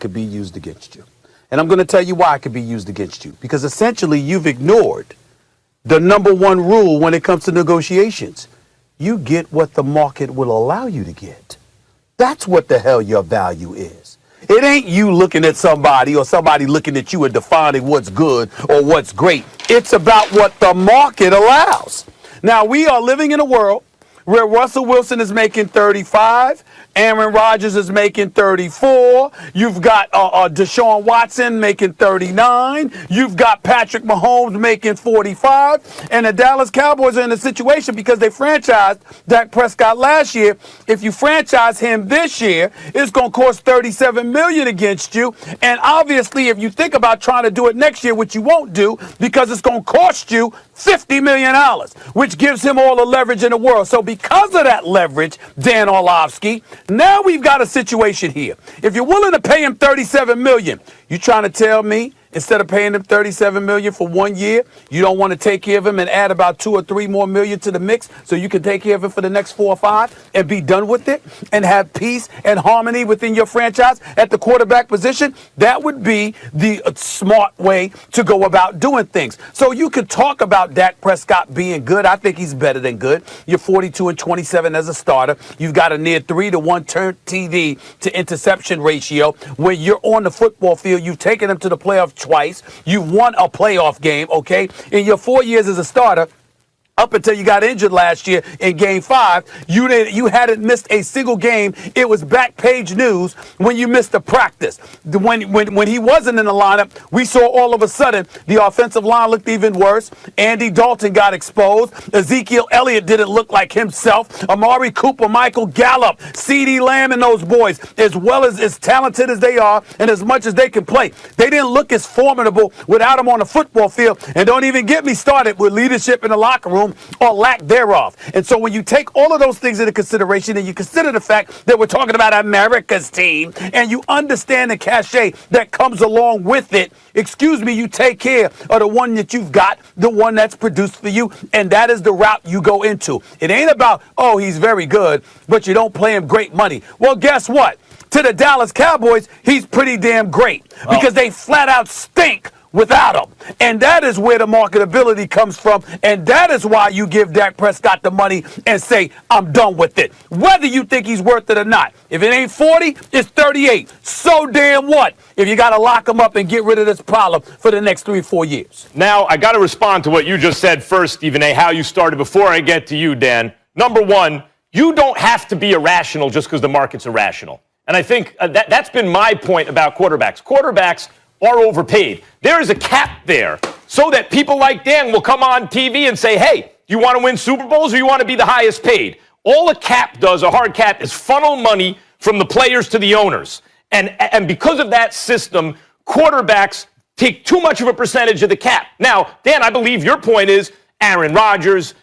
could be used against you. And I'm going to tell you why it could be used against you. Because essentially you've ignored the number one rule when it comes to negotiations. You get what the market will allow you to get. That's what the hell your value is. It ain't you looking at somebody or somebody looking at you and defining what's good or what's great. It's about what the market allows. Now, we are living in a world where Russell Wilson is making 35, Aaron Rodgers is making 34. You've got Deshaun Watson making 39. You've got Patrick Mahomes making 45. And the Dallas Cowboys are in a situation because they franchised Dak Prescott last year. If you franchise him this year, it's going to cost $37 million against you. And obviously, if you think about trying to do it next year, which you won't do because it's going to cost you $50 million, which gives him all the leverage in the world. So because of that leverage, Dan Orlovsky, now we've got a situation here. If you're willing to pay him $37 million, you trying to tell me instead of paying him $37 million for 1 year, you don't want to take care of him and add about $2 or $3 more million to the mix so you can take care of him for the next 4 or 5 and be done with it and have peace and harmony within your franchise at the quarterback position? That would be the smart way to go about doing things. So you could talk about Dak Prescott being good. I think he's better than good. You're 42-27 as a starter. You've got a near 3-to-1 turn TD to interception ratio. When you're on the football field, you've taken them to the playoff twice. You've won a playoff game, okay? In your 4 years as a starter, up until you got injured last year in Game 5, you hadn't missed a single game. It was back page news when you missed a practice. When he wasn't in the lineup, we saw all of a sudden the offensive line looked even worse. Andy Dalton got exposed. Ezekiel Elliott didn't look like himself. Amari Cooper, Michael Gallup, CeeDee Lamb and those boys, as well as talented as they are and as much as they can play, they didn't look as formidable without him on the football field. And don't even get me started with leadership in the locker room or lack thereof. And so when you take all of those things into consideration and you consider the fact that we're talking about America's team and you understand the cachet that comes along with it, excuse me, you take care of the one that you've got, the one that's produced for you, and that is the route you go into. It ain't about, oh, he's very good, but you don't pay him great money. Well, guess what? To the Dallas Cowboys, he's pretty damn great because they flat out stink without him. And that is where the marketability comes from. And that is why you give Dak Prescott the money and say, I'm done with it. Whether you think he's worth it or not. If it ain't 40, it's 38. So damn what if you got to lock him up and get rid of this problem for the next 3 or 4 years. Now, I got to respond to what you just said first, Stephen A., how you started before I get to you, Dan. Number one, you don't have to be irrational just because the market's irrational. And I think that's been my point about quarterbacks. Quarterbacks are overpaid. There is a cap there so that people like Dan will come on TV and say, hey, you want to win Super Bowls or you want to be the highest paid? All a cap does, a hard cap, is funnel money from the players to the owners. And because of that system, quarterbacks take too much of a percentage of the cap. Now, Dan, I believe your point is Aaron Rodgers,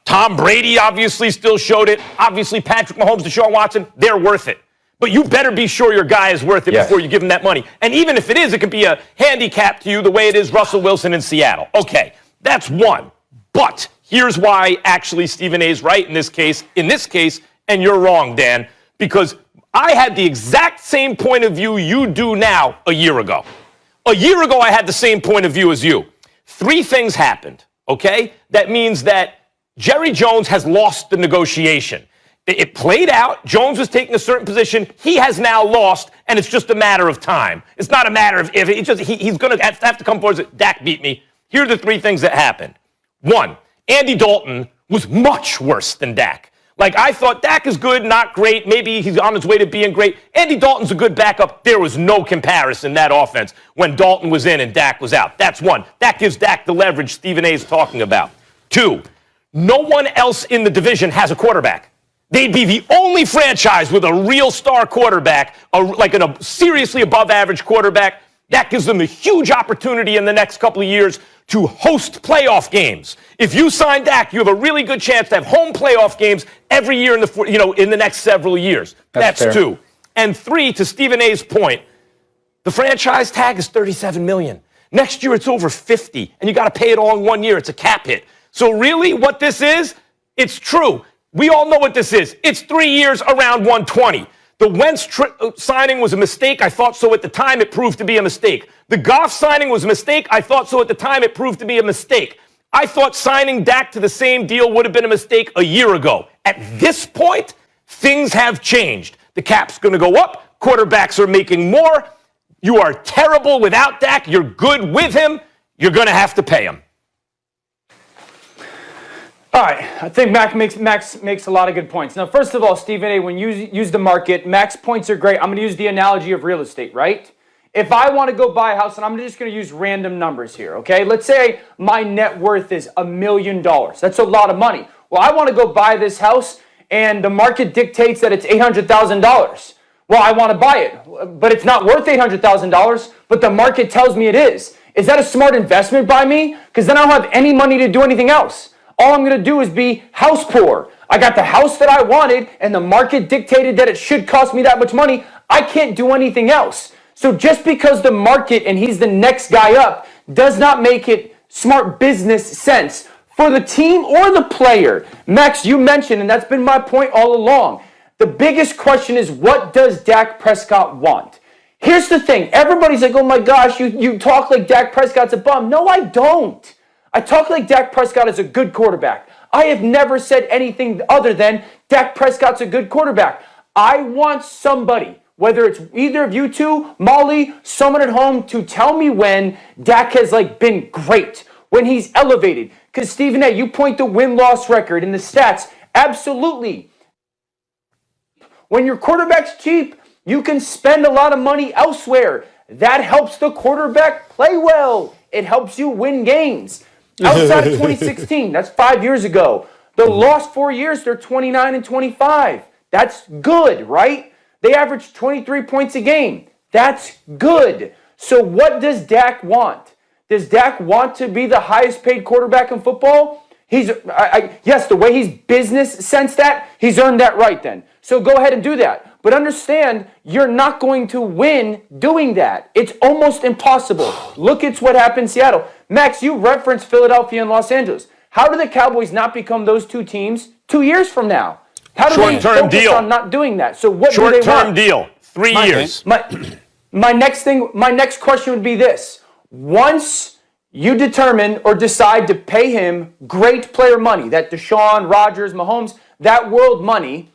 Tom Brady obviously still showed it. Obviously, Patrick Mahomes, Deshaun Watson, they're worth it. But you better be sure your guy is worth it before you give him that money. And even if it is, it could be a handicap to you the way it is Russell Wilson in Seattle. Okay, that's one. But here's why actually Stephen A. is right in this case, and you're wrong, Dan, because I had the exact same point of view you do now a year ago. A year ago, I had the same point of view as you. 3 things happened, okay? That means that Jerry Jones has lost the negotiation. It played out. Jones was taking a certain position. He has now lost, and it's just a matter of time. It's not a matter of if. It's just he's going to have to come forward and say, Dak beat me. Here are the 3 things that happened. 1, Andy Dalton was much worse than Dak. Like, I thought Dak is good, not great. Maybe he's on his way to being great. Andy Dalton's a good backup. There was no comparison in that offense when Dalton was in and Dak was out. That's 1. That gives Dak the leverage Stephen A. is talking about. 2, no one else in the division has a quarterback. They'd be the only franchise with a real star quarterback, like a seriously above average quarterback. That gives them a huge opportunity in the next couple of years to host playoff games. If you sign Dak, you have a really good chance to have home playoff games every year in the next several years. That's 2. And 3, to Stephen A.'s point, the franchise tag is $37 million. Next year it's over 50, and you got to pay it all in 1 year. It's a cap hit. So really, what this is, it's true. We all know what this is. It's 3 years around 120. The Wentz signing was a mistake. I thought so at the time. It proved to be a mistake. The Goff signing was a mistake. I thought so at the time. It proved to be a mistake. I thought signing Dak to the same deal would have been a mistake a year ago. At this point, things have changed. The cap's going to go up. Quarterbacks are making more. You are terrible without Dak. You're good with him. You're going to have to pay him. All right, I think Max makes a lot of good points. Now, first of all, Stephen A., when you use the market, Max points are great. I'm going to use the analogy of real estate, right? If I want to go buy a house, and I'm just going to use random numbers here, okay? Let's say my net worth is $1 million. That's a lot of money. Well, I want to go buy this house, and the market dictates that it's $800,000. Well, I want to buy it, but it's not worth $800,000, but the market tells me it is. Is that a smart investment by me? Because then I don't have any money to do anything else. All I'm going to do is be house poor. I got the house that I wanted, and the market dictated that it should cost me that much money. I can't do anything else. So just because the market and he's the next guy up does not make it smart business sense for the team or the player. Max, you mentioned, and that's been my point all along, the biggest question is, what does Dak Prescott want? Here's the thing. Everybody's like, oh my gosh, you talk like Dak Prescott's a bum. No, I don't. I talk like Dak Prescott is a good quarterback. I have never said anything other than Dak Prescott's a good quarterback. I want somebody, whether it's either of you two, Molly, someone at home, to tell me when Dak has been great, when he's elevated. Because Stephen A., you point the win-loss record and the stats. Absolutely. When your quarterback's cheap, you can spend a lot of money elsewhere. That helps the quarterback play well. It helps you win games. Outside of 2016, that's 5 years ago. The last 4 years, they're 29 and 25. That's good, right? They average 23 points a game. That's good. So what does Dak want? Does Dak want to be the highest paid quarterback in football? Yes, the way he's business sensed that, he's earned that right then. So go ahead and do that. But understand, you're not going to win doing that. It's almost impossible. Look at what happened in Seattle. Max, you referenced Philadelphia and Los Angeles. How do the Cowboys not become those two teams 2 years from now? How do they focus on not doing that? So what do they want? Short-term deal, 3 years. My next question would be this. Once you determine or decide to pay him great player money, that Deshaun, Rodgers, Mahomes, that world money,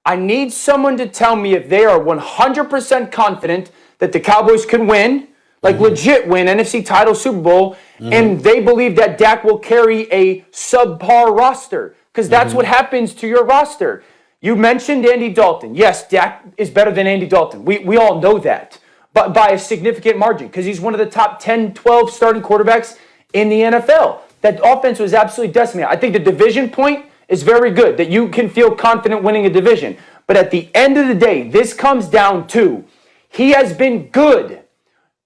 I need someone to tell me if they are 100% confident that the Cowboys can win, legit win, NFC title, Super Bowl, and they believe that Dak will carry a subpar roster, because that's what happens to your roster. You mentioned Andy Dalton. Yes, Dak is better than Andy Dalton. We all know that, but by a significant margin, because he's one of the top 10, 12 starting quarterbacks in the NFL. That offense was absolutely decimated. I think the division point is very good, that you can feel confident winning a division. But at the end of the day, this comes down to, he has been good.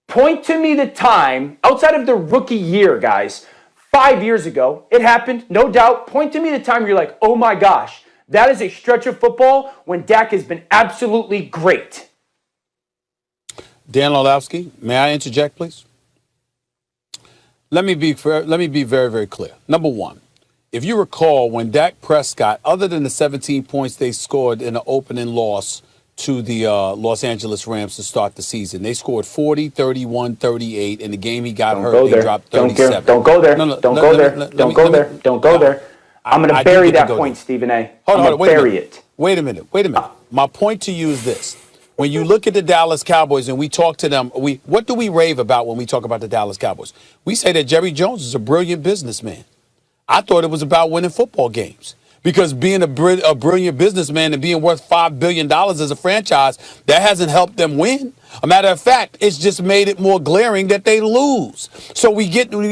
Point to me the time, outside of the rookie year, guys, 5 years ago, it happened, no doubt. Point to me the time you're like, oh my gosh, that is a stretch of football when Dak has been absolutely great. Dan Orlovsky, may I interject, please? Let me be very, very clear. Number one, if you recall, when Dak Prescott, other than the 17 points they scored in the opening loss to the Los Angeles Rams to start the season, they scored 40, 31, 38. In the game he got hurt, they dropped 37. Don't go there. Don't go there. I'm going to bury that point, Stephen A. I'm going to bury it. Wait a minute. My point to you is this. When you look at the Dallas Cowboys and we talk to them, what do we rave about when we talk about the Dallas Cowboys? We say that Jerry Jones is a brilliant businessman. I thought it was about winning football games, because being a brilliant businessman and being worth $5 billion as a franchise, that hasn't helped them win. A matter of fact, it's just made it more glaring that they lose. So we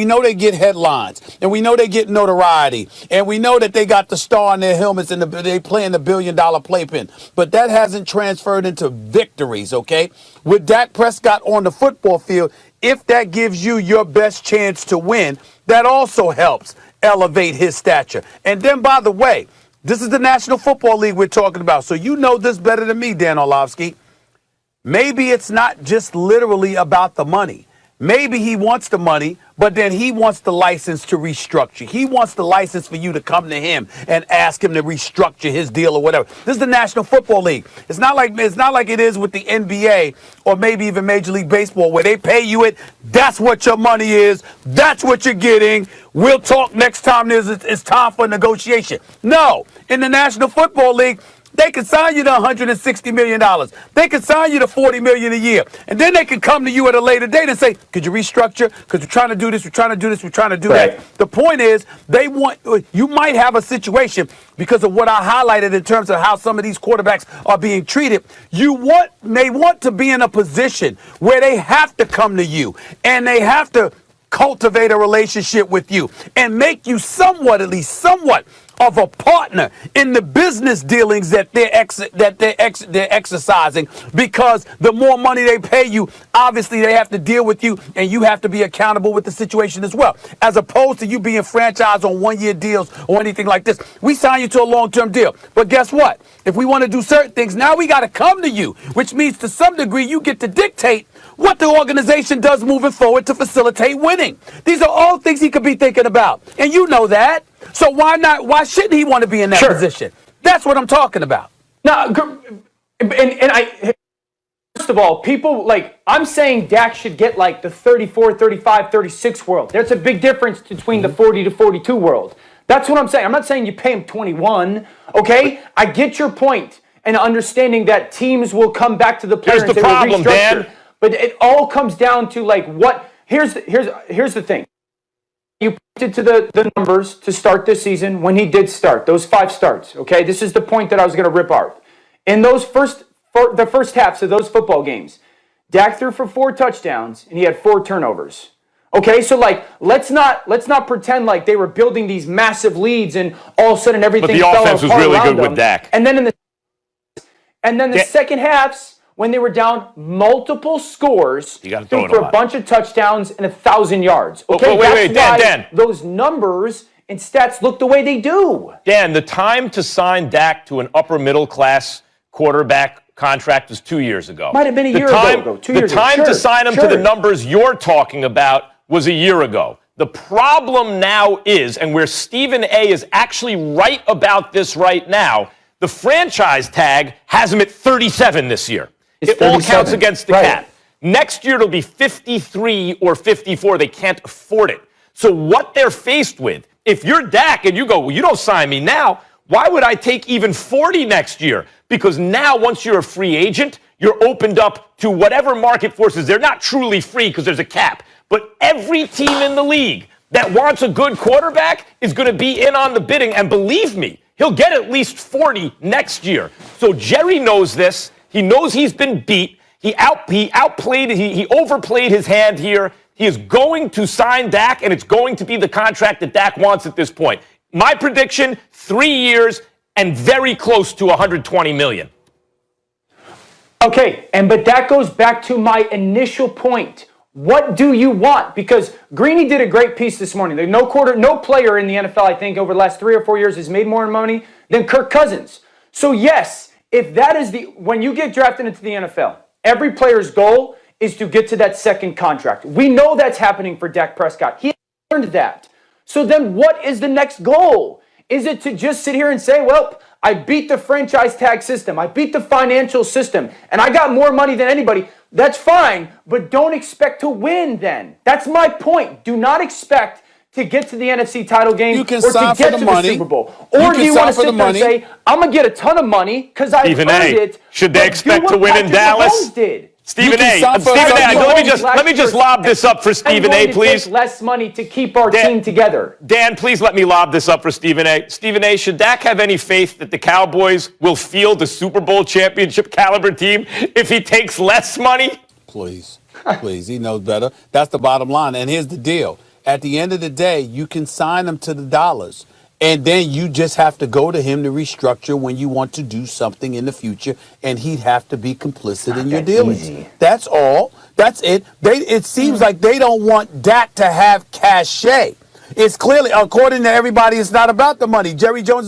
know they get headlines, and we know they get notoriety, and we know that they got the star on their helmets and they play in the $1 billion playpen. But that hasn't transferred into victories, okay? With Dak Prescott on the football field, if that gives you your best chance to win, that also helps elevate his stature. And then, by the way, this is the National Football League we're talking about, so you know this better than me, Dan Orlovsky. Maybe it's not just literally about the money. Maybe he wants the money, but then he wants the license to restructure. He wants the license for you to come to him and ask him to restructure his deal or whatever. This is the National Football League. It's not like it is with the NBA or maybe even Major League Baseball, where they pay you it. That's what your money is. That's what you're getting. We'll talk next time it's time for negotiation. No, in the National Football League, they can sign you to $160 million. They can sign you to $40 million a year. And then they can come to you at a later date and say, could you restructure? Because we're trying to do this, we're trying to do this, we're trying to do that. The point is, you might have a situation because of what I highlighted in terms of how some of these quarterbacks are being treated. They want to be in a position where they have to come to you and they have to cultivate a relationship with you and make you somewhat, at least somewhat, of a partner in the business dealings that they're exercising, because the more money they pay you, obviously they have to deal with you and you have to be accountable with the situation as well, as opposed to you being franchised on one-year deals or anything like this. We sign you to a long-term deal, but guess what? If we want to do certain things, now we got to come to you, which means to some degree you get to dictate what the organization does moving forward to facilitate winning. These are all things he could be thinking about, and you know that. So why not? Why shouldn't he want to be in that position? That's what I'm talking about. Now, first of all, people I'm saying Dak should get like the 34, 35, 36 world. There's a big difference between the 40 to 42 world. That's what I'm saying. I'm not saying you pay him 21. Okay, I get your point and understanding that teams will come back to the player and say, problem, Dan. But it all comes down to what. Here's the thing. You pointed to the numbers to start this season when he did start, those 5 starts, okay? This is the point that I was going to rip off. In those the first halves of those football games, Dak threw for 4 touchdowns and he had 4 turnovers. Okay, so let's not pretend like they were building these massive leads and all of a sudden everything fell apart. But the offense was really good with Dak. And then the second halves, when they were down multiple scores, threw for a bunch of touchdowns and 1,000 yards. Okay, wait, Dan. Those numbers and stats look the way they do. Dan, the time to sign Dak to an upper middle class quarterback contract was 2 years ago. Might have been a year ago. 2 years ago. The time to sign him to the numbers you're talking about was a year ago. The problem now is, and where Stephen A. is actually right about this right now, the franchise tag has him at 37 this year. It all counts against the cap. Next year, it'll be 53 or 54. They can't afford it. So what they're faced with, if you're Dak and you go, well, you don't sign me now, why would I take even 40 next year? Because now, once you're a free agent, you're opened up to whatever market forces. They're not truly free because there's a cap. But every team in the league that wants a good quarterback is going to be in on the bidding. And believe me, he'll get at least 40 next year. So Jerry knows this. He knows he's been beat. He overplayed his hand here. He is going to sign Dak, and it's going to be the contract that Dak wants at this point. My prediction, 3 years and very close to $120 million. Okay, but that goes back to my initial point. What do you want? Because Greeny did a great piece this morning. No player in the NFL, I think, over the last 3 or 4 years has made more money than Kirk Cousins. So yes, if that is when you get drafted into the NFL, every player's goal is to get to that second contract. We know that's happening for Dak Prescott. He learned that. So then what is the next goal? Is it to just sit here and say, well, I beat the franchise tag system, I beat the financial system, and I got more money than anybody? That's fine, but don't expect to win then. That's my point. Do not expect to get to the NFC title game or to get to the Super Bowl. Or do you want to sit there and say, I'm going to get a ton of money because I earned it. Should they expect to win in Dallas? Stephen A. Let me just lob this up for Stephen A. Please. Take less money to keep our team together. Dan, please let me lob this up for Stephen A. Stephen A. Should Dak have any faith that the Cowboys will field a Super Bowl championship caliber team if he takes less money? Please, he knows better. That's the bottom line. And here's the deal: at the end of the day, you can sign him to the dollars. And then you just have to go to him to restructure when you want to do something in the future, and he'd have to be complicit in your dealings. That's all. That's it. It seems like they don't want Dak to have cachet. It's clearly, according to everybody, it's not about the money. Jerry Jones